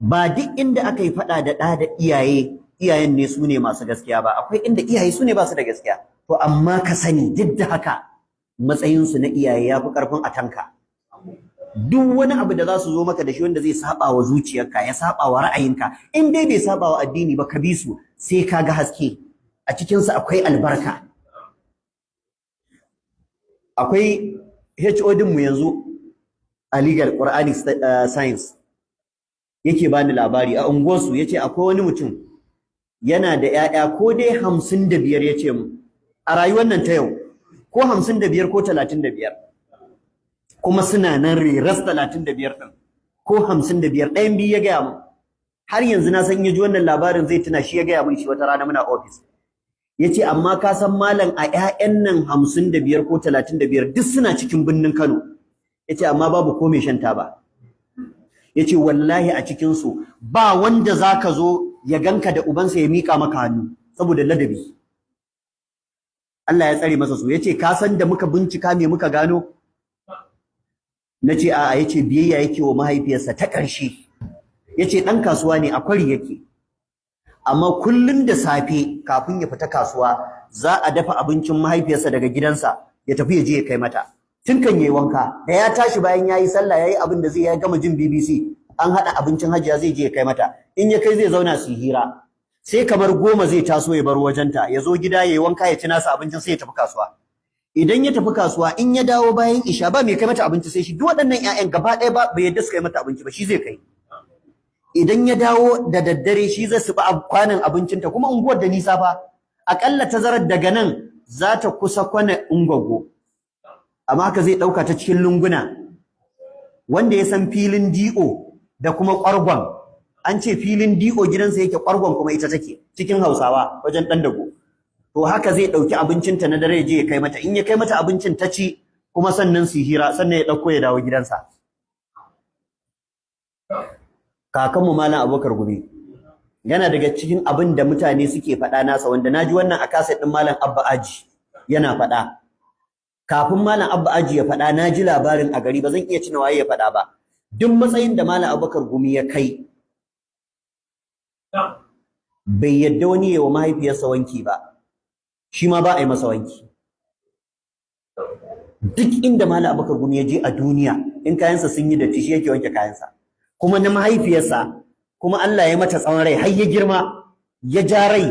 ba duk inda aka yi faɗa da ɗa da iyayen ne su ne masu gaskiya ba, akwai inda iyaye su ne ba su da gaskiya. To amma ka sani duk da haka matsayinsu na iyaye ya fi ƙarfin a tanka. Duk wani abu da za su zo maka da shi wanda zai saba wa zuciyarka, ya saba wa ra'ayinka, in dai bai saba wa addini ba, ka bi su sai ka ga haske a cikinsu, akwai albarka. Akwai HOD mu yanzu a legal Quranic science yake bani labari a unguwarsu, yace akwai wani mutum yana da ƴaƴa ko dai 55 yace mu a rayuwar nan ta yau, ko 55 ko 35, kuma suna nan reras 35 din ko 55, ɗayan biyu ya gaya mu. Har yanzu na san yaji wannan labarin zai tuna shi ya gaya mun shi wata rana muna office. Yace amma ka san malam a ƴaƴan nan 55 ko 35 duk suna cikin birnin Kano. Yace amma babu ko mai shan taba. Yace wallahi a cikin su ba wanda zaka zo ya ganka da ubansa ya mika maka hannu saboda ladabi. Allah ya tsare masa su. Yace ka san da muka bincika me muka gano? Nace a'a. Yace biyayya yake wa mahaifiyarsa ta ƙarshe. Yace dan kasuwa ne a kwari yake. Amma kullun da safe kafin ya fita kasuwa za a dafa abincin mahaifiyarsa daga gidansa ya tafi ya je ya kai mata. Tun kan yayi wanka, da ya tashi bayan yayi sallah yayi abin da zai ya gama jin BBC, an hada abincin hajiya zai je ya kai mata. In ya kai zai zauna su hira. Sai kamar 10 zai taso ya bar wajenta, ya zo gida yayi wanka ya ci nasa abincin sai ya tafi kasuwa. Idan ya tafi kasuwa in ya dawo bayan isha ba mai kai mata abinci sai shi. Duk waɗannan ƴaƴan gaba ɗaya ba bai yadda su kai mata abinci ba, shi zai kai. Idan ya dawo da daddare shi zai suba kwanan abincinta, kuma unguwar da nisa fa. Akalla tazarar daga nan za ta kusa kwana Ungwaggo. Amma haka zai ɗauka ta cikin lunguna. Wanda ya san filin DO da kuma ƙwargon, an ce filin DO gidansa yake, ƙwargon kuma ita take cikin Hausawa wajen ɗan dago. To haka zai ɗauki abincinta na dare je ya kai mata. In ya kai mata abincin ta ci, kuma sannan su hira, sannan ya ɗauko ya dawo gidansa. Kakanmu Malam Abubakar Gumi yana daga cikin abin da mutane suke faɗa nasa, wanda naji wannan a kaset ɗin Malam Abba Aji yana faɗa. Kafin Malam Abba Aji ya faɗa, naji labarin a gari, ba zan iya tuna waye ya faɗa ba. Duk matsayin da Malam Abubakar Gumi ya kai, bai yadda wani yayi wa mahaifiyarsa wanki ba, shi ma ba a yi masa wanki. Duk inda Malam Abubakar Gumi ya je a duniya, in kayansa sun yi datti shi yake wanke kayansa. Kuma na mahaifiyarsa, kuma Allah ya mata tsawon rai har ya girma ya ja rai,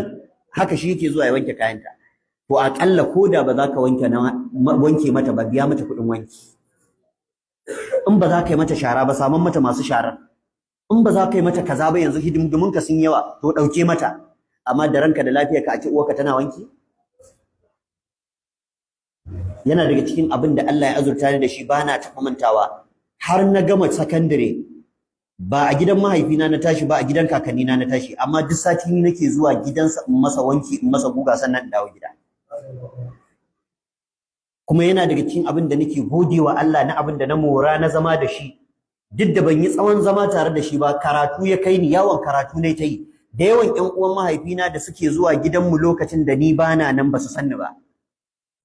haka shi yake zuwa ya wanke kayanta. To aƙalla koda ba za ka wanke mata ba, biya mata kuɗin wanki. In ba za ka yi mata shara ba, saman mata masu sharar. In ba za ka yi mata kaza ba, yanzu hidimdumunka sun yawa, to ɗauke mata. Amma da ranka da lafiyarka a ce uwarka tana wanki? Yana daga cikin abin da Allah ya azurta ni da shi, ba na taɓa mantawa. Har na gama sakandare, ba a gidan mahaifina na tashi ba, a gidan kakannina na tashi, amma duk sati ni nake zuwa gidansa in masa wanki, in masa guga, sannan in dawo gida. Kuma yana daga cikin abin da nake godewa Allah na abin da na mora na zama da shi. Duk da ban yi tsawon zama tare da shi ba, karatu ya kai ni, yawon karatu ne ta yi. Da yawan ƴan uwan mahaifina da suke zuwa gidanmu lokacin da ni bana nan ba su sanni ba.